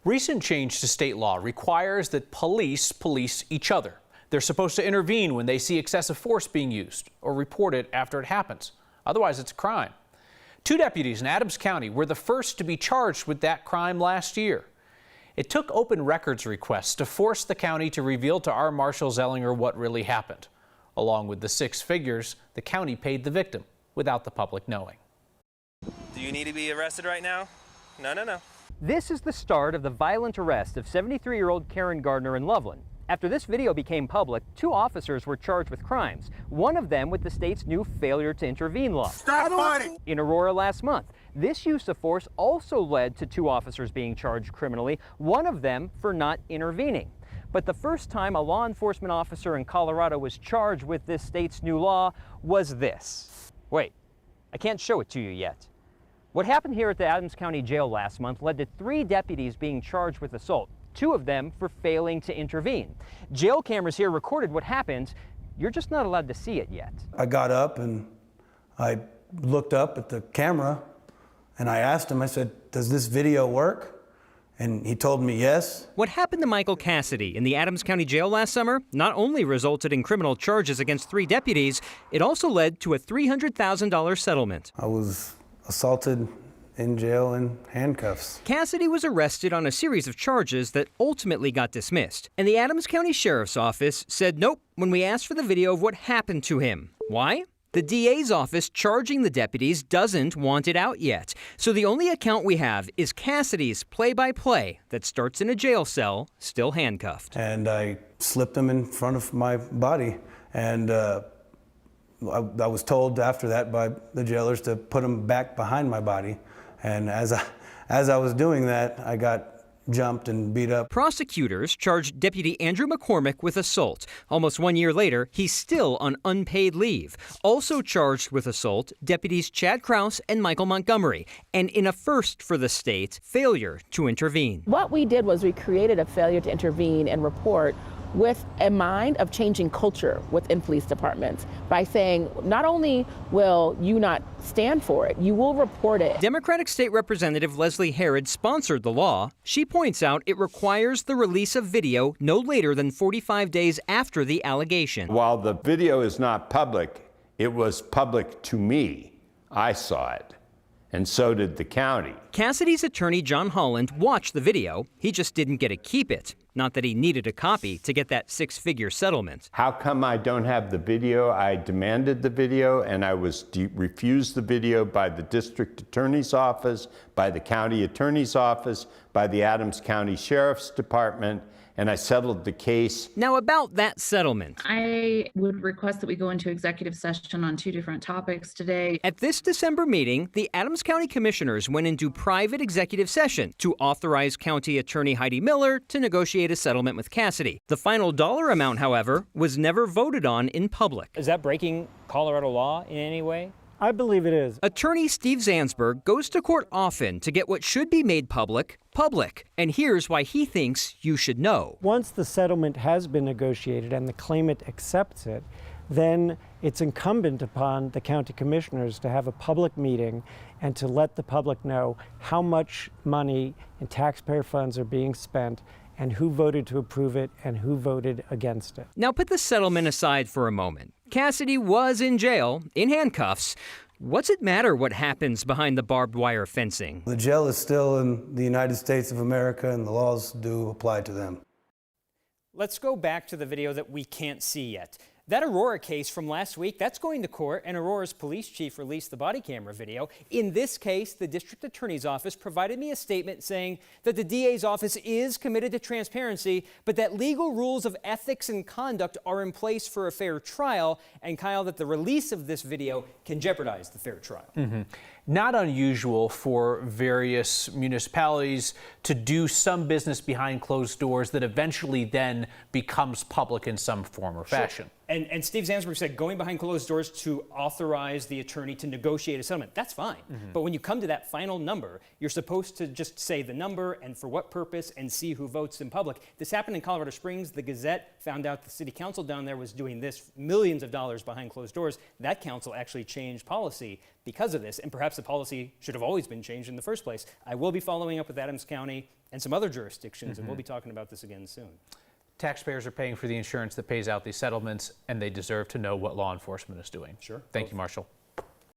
Recent change to state law requires that police police each other. They're supposed to intervene when they see excessive force being used or report it after it happens. Otherwise, it's a crime. 2 deputies in Adams County were the first to be charged with that crime last year. It took open records requests to force the county to reveal to our Marshal Zellinger what really happened. Along with the 6 figures, the county paid the victim without the public knowing. Do you need to be arrested right now? No. This is the start of the violent arrest of 73-year-old Karen Gardner in Loveland. After this video became public, 2 officers were charged with crimes, one of them with the state's new failure to intervene law. Stop fighting! In Aurora last month, this use of force also led to 2 officers being charged criminally, one of them for not intervening. But the first time a law enforcement officer in Colorado was charged with this state's new law was this. Wait, I can't show it to you yet. What happened here at the Adams County Jail last month led to 3 deputies being charged with assault, 2 of them for failing to intervene. Jail cameras here recorded what happened. You're just not allowed to see it yet. I got up and I looked up at the camera and I asked him, I said, "Does this video work?" And he told me yes. What happened to Michael Cassidy in the Adams County Jail last summer not only resulted in criminal charges against 3 deputies, it also led to a $300,000 settlement. I was assaulted in jail in handcuffs. Cassidy was arrested on a series of charges that ultimately got dismissed. And the Adams County Sheriff's Office said nope when we asked for the video of what happened to him. Why? The DA's office charging the deputies doesn't want it out yet. So the only account we have is Cassidy's play-by-play that starts in a jail cell, still handcuffed. And I slipped him in front of my body. And I was told after that by the jailers to put him back behind my body. And as I was doing that, I got jumped and beat up. Prosecutors charged Deputy Andrew McCormick with assault. Almost 1 year later, he's still on unpaid leave. Also charged with assault, deputies Chad Krause and Michael Montgomery. And in a first for the state, failure to intervene. What we did was we created a failure to intervene and report with a mind of changing culture within police departments by saying, not only will you not stand for it, you will report it. Democratic State Representative Leslie Herod sponsored the law. She points out it requires the release of video no later than 45 days after the allegation. While the video is not public, it was public to me. I saw it. And so did the county. Cassidy's attorney, John Holland, watched the video. He just didn't get to keep it. Not that he needed a copy to get that 6-figure settlement. How come I don't have the video? I demanded the video, and I was refused the video by the district attorney's office, by the county attorney's office, by the Adams County Sheriff's Department, and I settled the case. Now about that settlement. I would request that we go into executive session on 2 different topics today. At this December meeting, the Adams County Commissioners went into private executive session to authorize County Attorney Heidi Miller to negotiate a settlement with Cassidy. The final dollar amount, however, was never voted on in public. Is that breaking Colorado law in any way? I believe it is. Attorney Steve Zansberg goes to court often to get what should be made public, public. And here's why he thinks you should know. Once the settlement has been negotiated and the claimant accepts it, then it's incumbent upon the county commissioners to have a public meeting and to let the public know how much money and taxpayer funds are being spent and who voted to approve it and who voted against it. Now put the settlement aside for a moment. Cassidy was in jail, in handcuffs. What's it matter what happens behind the barbed wire fencing? The jail is still in the United States of America and the laws do apply to them. Let's go back to the video that we can't see yet. That Aurora case from last week, that's going to court, and Aurora's police chief released the body camera video. In this case, the district attorney's office provided me a statement saying that the DA's office is committed to transparency, but that legal rules of ethics and conduct are in place for a fair trial, and Kyle, that the release of this video can jeopardize the fair trial. Not unusual for various municipalities to do some business behind closed doors that eventually then becomes public in some form or fashion. And Steve Zansberg said going behind closed doors to authorize the attorney to negotiate a settlement, that's fine. But when you come to that final number, you're supposed to just say the number and for what purpose and see who votes in public. This happened in Colorado Springs. The Gazette found out the city council down there was doing this, millions of dollars behind closed doors. That council actually changed policy because of this, and perhaps the policy should have always been changed in the first place. I will be following up with Adams County and some other jurisdictions, and we'll be talking about this again soon. Taxpayers are paying for the insurance that pays out these settlements, and they deserve to know what law enforcement is doing. Sure. Thank you, Marshall.